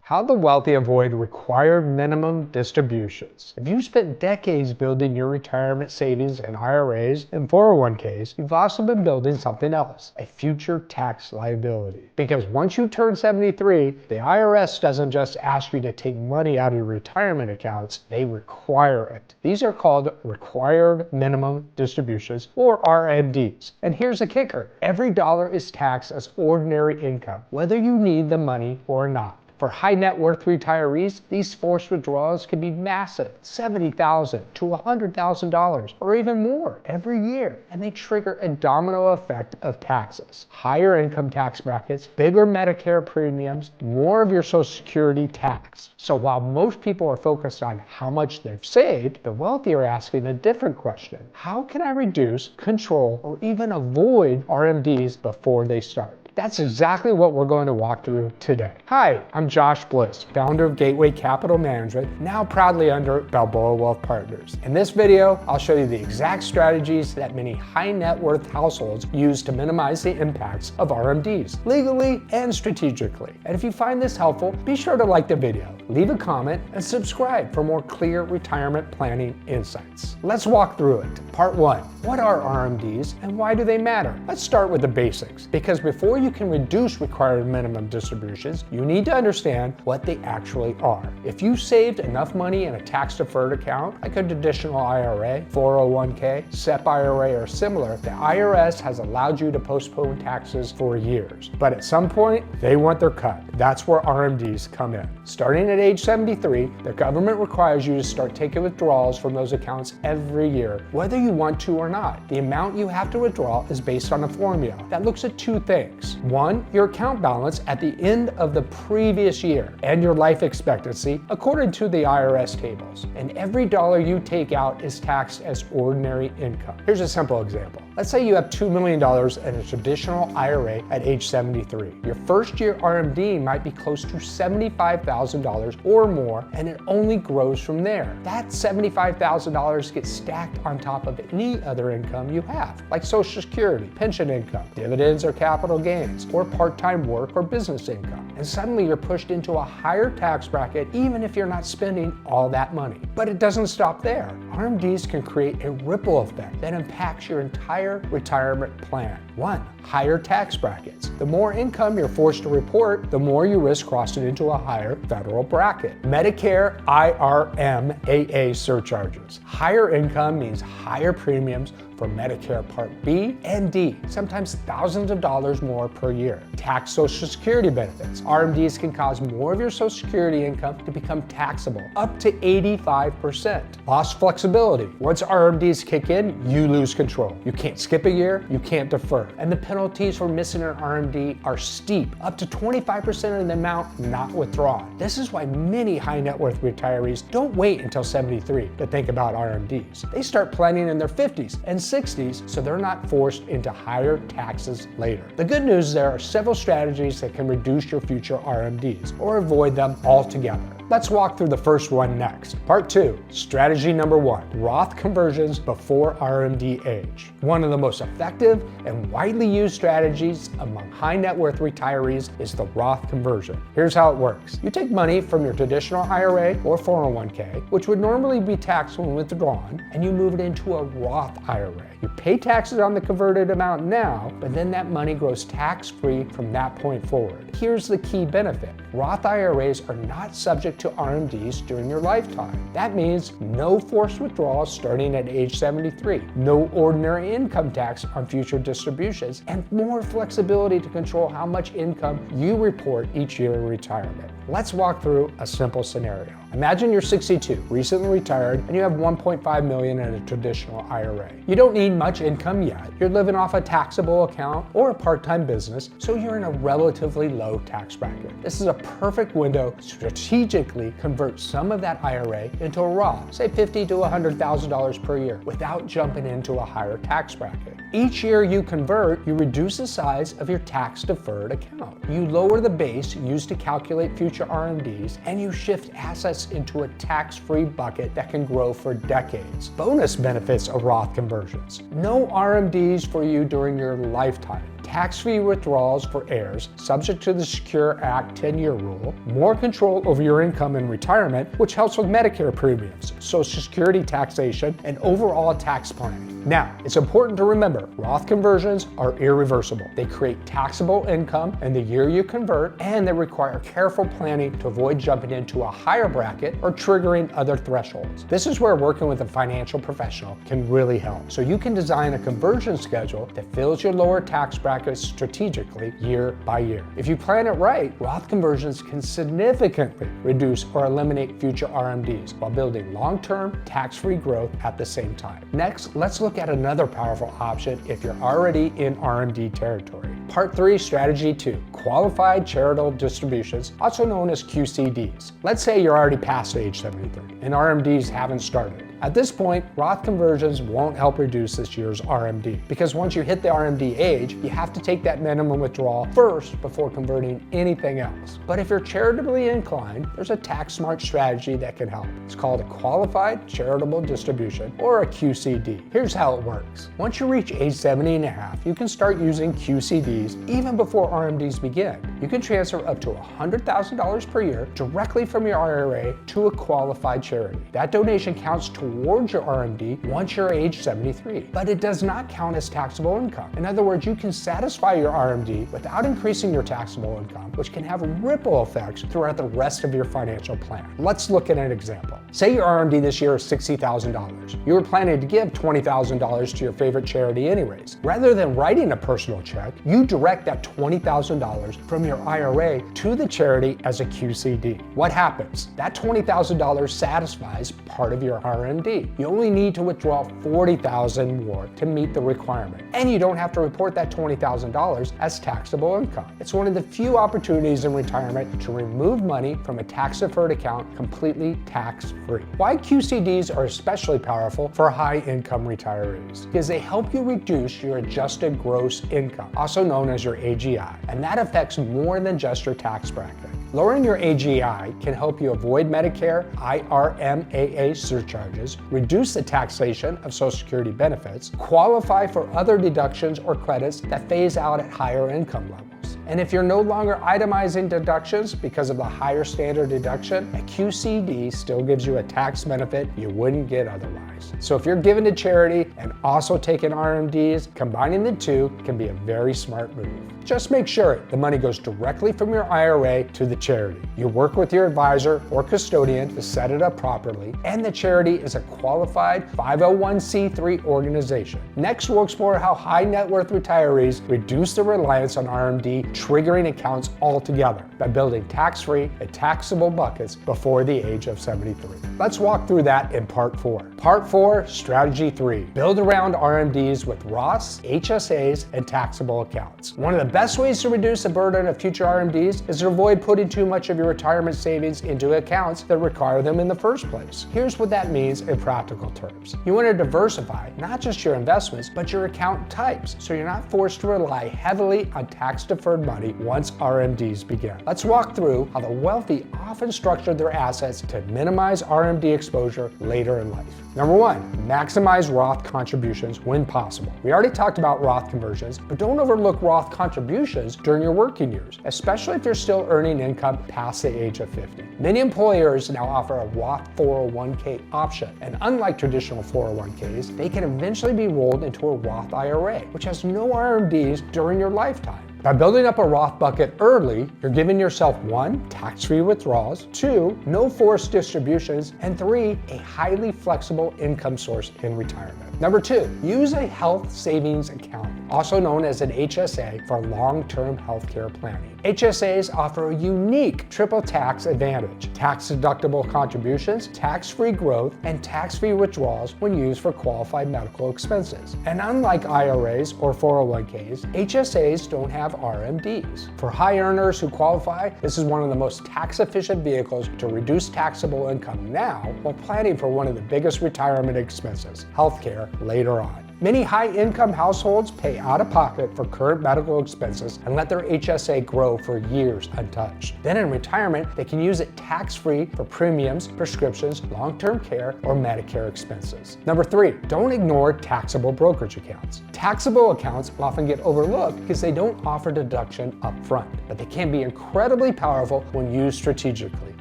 How the wealthy avoid required minimum distributions. If you spent decades building your retirement savings in IRAs and 401ks, you've also been building something else, a future tax liability. Because once you turn 73, the IRS doesn't just ask you to take money out of your retirement accounts, they require it. These are called required minimum distributions, or RMDs. And here's the kicker. Every dollar is taxed as ordinary income, whether you need the money or not. For high net worth retirees, these forced withdrawals can be massive, $70,000 to $100,000 or even more every year, and they trigger a domino effect of taxes. Higher income tax brackets, bigger Medicare premiums, more of your Social Security tax. So while most people are focused on how much they've saved, the wealthy are asking a different question. How can I reduce, control, or even avoid RMDs before they start? That's exactly what we're going to walk through today. Hi, I'm Josh Bliss, founder of Gateway Capital Management, now proudly under Balboa Wealth Partners. In this video, I'll show you the exact strategies that many high net worth households use to minimize the impacts of RMDs, legally and strategically. And if you find this helpful, be sure to like the video, leave a comment, and subscribe for more clear retirement planning insights. Let's walk through it. Part 1. What are RMDs and why do they matter? Let's start with the basics, because before you can reduce required minimum distributions, you need to understand what they actually are. If you saved enough money in a tax-deferred account, like a traditional IRA, 401k, SEP IRA, or similar, the IRS has allowed you to postpone taxes for years. But at some point, they want their cut. That's where RMDs come in. Starting at age 73, the government requires you to start taking withdrawals from those accounts every year, whether you want to or not. The amount you have to withdraw is based on a formula that looks at two things. One, your account balance at the end of the previous year and your life expectancy according to the IRS tables. And every dollar you take out is taxed as ordinary income. Here's a simple example. Let's say you have $2 million in a traditional IRA at age 73. Your first year RMD might be close to $75,000 or more, and it only grows from there. That $75,000 gets stacked on top of any other income you have, like Social Security, pension income, dividends or capital gains, or part-time work or business income. And suddenly you're pushed into a higher tax bracket even if you're not spending all that money. But it doesn't stop there. RMDs can create a ripple effect that impacts your entire retirement plan. 1. Higher tax brackets. The more income you're forced to report, the more you risk crossing into a higher federal bracket. Medicare IRM-AA surcharges. Higher income means higher premiums for Medicare Part B and D, sometimes thousands of dollars more per year. Tax Social Security benefits. RMDs can cause more of your Social Security income to become taxable, up to 85%. Lost flexibility. Once RMDs kick in, you lose control. You can't skip a year, you can't defer. And the penalties for missing an RMD are steep, up to 25% of the amount not withdrawn. This is why many high net worth retirees don't wait until 73 to think about RMDs. They start planning in their 50s and 60s, so they're not forced into higher taxes later. The good news is there are several strategies that can reduce your future RMDs or avoid them altogether. Let's walk through the first one next. Part 2, strategy number 1, Roth conversions before RMD age. One of the most effective and widely used strategies among high net worth retirees is the Roth conversion. Here's how it works. You take money from your traditional IRA or 401k, which would normally be taxed when withdrawn, and you move it into a Roth IRA. You pay taxes on the converted amount now, but then that money grows tax-free from that point forward. Here's the key benefit. Roth IRAs are not subject to RMDs during your lifetime. That means no forced withdrawals starting at age 73, no ordinary income tax on future distributions, and more flexibility to control how much income you report each year in retirement. Let's walk through a simple scenario. Imagine you're 62, recently retired, and you have $1.5 million in a traditional IRA. You don't need much income yet. You're living off a taxable account or a part-time business, so you're in a relatively low tax bracket. This is a perfect window to strategically convert some of that IRA into a Roth, say $50,000 to $100,000 per year, without jumping into a higher tax bracket. Each year you convert, you reduce the size of your tax-deferred account. You lower the base used to calculate future RMDs, and you shift assets into a tax-free bucket that can grow for decades. Bonus benefits of Roth conversions. No RMDs for you during your lifetime. tax-free withdrawals for heirs, subject to the Secure Act 10-year rule, more control over your income in retirement, which helps with Medicare premiums, Social Security taxation, and overall tax planning. Now, it's important to remember, Roth conversions are irreversible. They create taxable income in the year you convert, and they require careful planning to avoid jumping into a higher bracket or triggering other thresholds. This is where working with a financial professional can really help. So you can design a conversion schedule that fills your lower tax brackets strategically year by year. If you plan it right, Roth conversions can significantly reduce or eliminate future RMDs while building long-term tax-free growth at the same time. Next, let's look at another powerful option if you're already in RMD territory. Part 3, Strategy 2, Qualified Charitable Distributions, also known as QCDs. Let's say you're already past age 73 and RMDs haven't started. At this point, Roth conversions won't help reduce this year's RMD because once you hit the RMD age, you have to take that minimum withdrawal first before converting anything else. But if you're charitably inclined, there's a tax-smart strategy that can help. It's called a Qualified Charitable Distribution, or a QCD. Here's how it works. Once you reach age 70 and a half, you can start using QCDs even before RMDs begin. You can transfer up to $100,000 per year directly from your IRA to a qualified charity. That donation counts towards your RMD once you're age 73, but it does not count as taxable income. In other words, you can satisfy your RMD without increasing your taxable income, which can have ripple effects throughout the rest of your financial plan. Let's look at an example. Say your RMD this year is $60,000. You were planning to give $20,000 to your favorite charity anyways. Rather than writing a personal check, you direct that $20,000 from your IRA to the charity as a QCD. What happens? That $20,000 satisfies part of your RMD. You only need to withdraw $40,000 more to meet the requirement, and you don't have to report that $20,000 as taxable income. It's one of the few opportunities in retirement to remove money from a tax-deferred account completely tax-free. Why QCDs are especially powerful for high-income retirees? Because they help you reduce your adjusted gross income, also known as your AGI, and that affects more than just your tax bracket. Lowering your AGI can help you avoid Medicare IRMAA surcharges, reduce the taxation of Social Security benefits, qualify for other deductions or credits that phase out at higher income levels. And if you're no longer itemizing deductions because of the higher standard deduction, a QCD still gives you a tax benefit you wouldn't get otherwise. So if you're giving to charity and also taking RMDs, combining the two can be a very smart move. Just make sure the money goes directly from your IRA to the charity. You work with your advisor or custodian to set it up properly, and the charity is a qualified 501c3 organization. Next, we'll explore how high net worth retirees reduce their reliance on RMD triggering accounts altogether by building tax-free and taxable buckets before the age of 73. Let's walk through that in Part 4. Part 4, Strategy 3, Build around RMDs with Roths, HSAs, and taxable accounts. One of the best ways to reduce the burden of future RMDs is to avoid putting too much of your retirement savings into accounts that require them in the first place. Here's what that means in practical terms. You want to diversify not just your investments, but your account types, so you're not forced to rely heavily on tax-deferred money once RMDs begin. Let's walk through how the wealthy often structure their assets to minimize RMD exposure later in life. Number 1, maximize Roth contributions when possible. We already talked about Roth conversions, but don't overlook Roth contributions during your working years, especially if you're still earning income past the age of 50. Many employers now offer a Roth 401k option, and unlike traditional 401ks, they can eventually be rolled into a Roth IRA, which has no RMDs during your lifetime. By building up a Roth bucket early, you're giving yourself 1, tax-free withdrawals, 2, no forced distributions, and 3, a highly flexible income source in retirement. Number 2, use a health savings account, also known as an HSA, for long-term healthcare planning. HSAs offer a unique triple tax advantage: tax-deductible contributions, tax-free growth, and tax-free withdrawals when used for qualified medical expenses. And unlike IRAs or 401ks, HSAs don't have RMDs. For high earners who qualify, this is one of the most tax-efficient vehicles to reduce taxable income now while planning for one of the biggest retirement expenses, healthcare, later on. Many high-income households pay out of pocket for current medical expenses and let their HSA grow for years untouched. Then in retirement, they can use it tax-free for premiums, prescriptions, long-term care, or Medicare expenses. Number 3, don't ignore taxable brokerage accounts. Taxable accounts often get overlooked because they don't offer deduction up front, but they can be incredibly powerful when used strategically,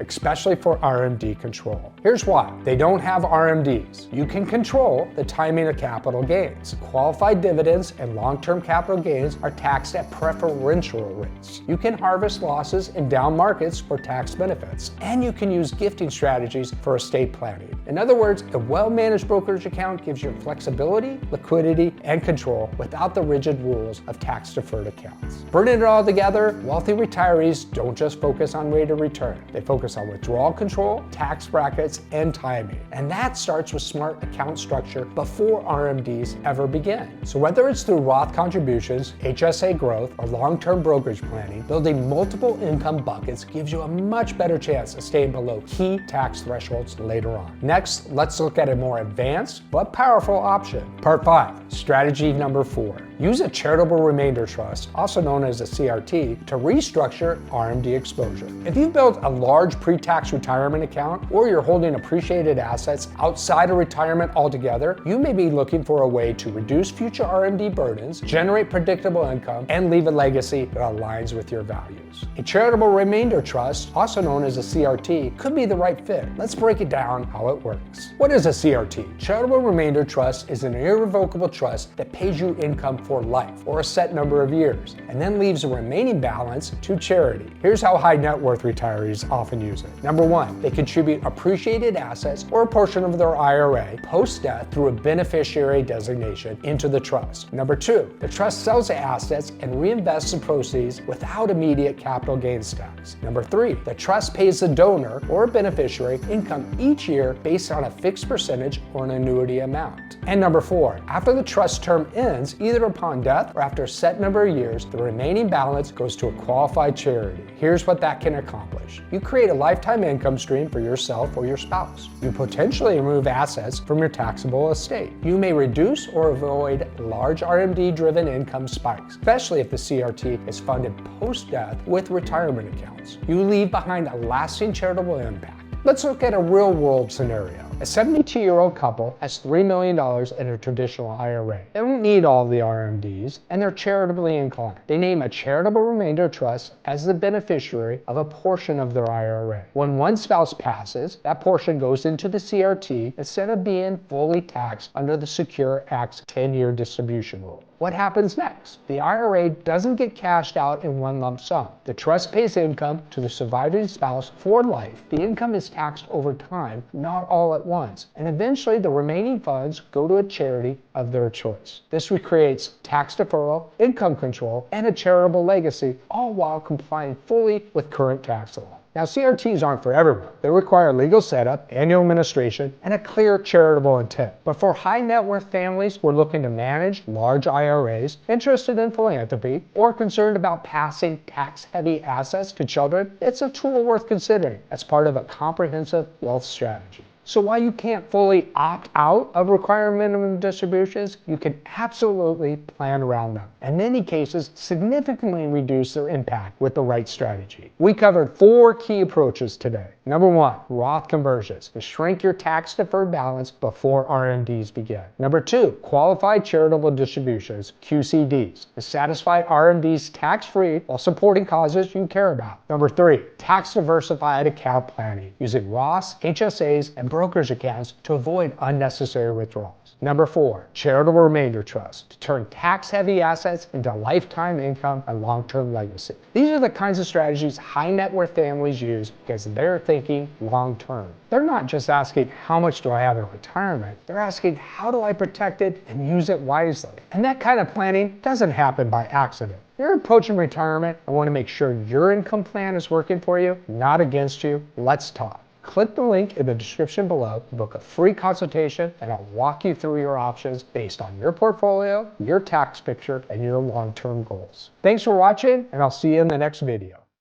especially for RMD control. Here's why. They don't have RMDs. You can control the timing of capital gains. Qualified dividends and long-term capital gains are taxed at preferential rates. You can harvest losses in down markets for tax benefits, and you can use gifting strategies for estate planning. In other words, a well-managed brokerage account gives you flexibility, liquidity, and control without the rigid rules of tax-deferred accounts. Putting it all together, wealthy retirees don't just focus on rate of return. They focus on withdrawal control, tax brackets, and timing. And that starts with smart account structure before RMDs ever begin. So whether it's through Roth contributions, HSA growth, or long-term brokerage planning, building multiple income buckets gives you a much better chance of staying below key tax thresholds later on. Next, let's look at a more advanced but powerful option. Part 5, strategy number 4. Use a charitable remainder trust, also known as a CRT, to restructure RMD exposure. If you've built a large pre-tax retirement account or you're holding appreciated assets outside of retirement altogether, you may be looking for a way to reduce future RMD burdens, generate predictable income, and leave a legacy that aligns with your values. A charitable remainder trust, also known as a CRT, could be the right fit. Let's break it down how it works. What is a CRT? Charitable remainder trust is an irrevocable trust that pays you income for life or a set number of years, and then leaves a remaining balance to charity. Here's how high net worth retirees often use it. Number 1, they contribute appreciated assets or a portion of their IRA post-death through a beneficiary designation into the trust. Number 2, the trust sells the assets and reinvests the proceeds without immediate capital gains tax. Number 3, the trust pays the donor or beneficiary income each year based on a fixed percentage or an annuity amount. And number 4, after the trust term ends, either upon death or after a set number of years, the remaining balance goes to a qualified charity. Here's what that can accomplish. You create a lifetime income stream for yourself or your spouse. You potentially remove assets from your taxable estate. You may reduce or avoid large RMD-driven income spikes, especially if the CRT is funded post-death with retirement accounts. You leave behind a lasting charitable impact. Let's look at a real-world scenario. A 72-year-old couple has $3 million in a traditional IRA. They don't need all the RMDs, and they're charitably inclined. They name a charitable remainder trust as the beneficiary of a portion of their IRA. When one spouse passes, that portion goes into the CRT instead of being fully taxed under the Secure Act's 10-year distribution rule. What happens next? The IRA doesn't get cashed out in one lump sum. The trust pays income to the surviving spouse for life. The income is taxed over time, not all at once, and eventually the remaining funds go to a charity of their choice. This recreates tax deferral, income control, and a charitable legacy, all while complying fully with current tax law. Now, CRTs aren't for everyone. They require legal setup, annual administration, and a clear charitable intent. But for high net worth families who are looking to manage large IRAs, interested in philanthropy, or concerned about passing tax-heavy assets to children, it's a tool worth considering as part of a comprehensive wealth strategy. So while you can't fully opt out of required minimum distributions, you can absolutely plan around them. In many cases, significantly reduce their impact with the right strategy. We covered 4 key approaches today. Number 1, Roth conversions to shrink your tax-deferred balance before RMDs begin. Number 2, qualified charitable distributions, QCDs, to satisfy RMDs tax-free while supporting causes you care about. Number 3, tax-diversified account planning, using Roths, HSAs, and brokerage accounts to avoid unnecessary withdrawals. Number 4, charitable remainder trust, to turn tax-heavy assets into lifetime income and long-term legacy. These are the kinds of strategies high net worth families use because they're thinking long-term. They're not just asking, how much do I have in retirement? They're asking, how do I protect it and use it wisely? And that kind of planning doesn't happen by accident. You're approaching retirement and want to make sure your income plan is working for you, not against you. Let's talk. Click the link in the description below to book a free consultation, and I'll walk you through your options based on your portfolio, your tax picture, and your long-term goals. Thanks for watching, and I'll see you in the next video.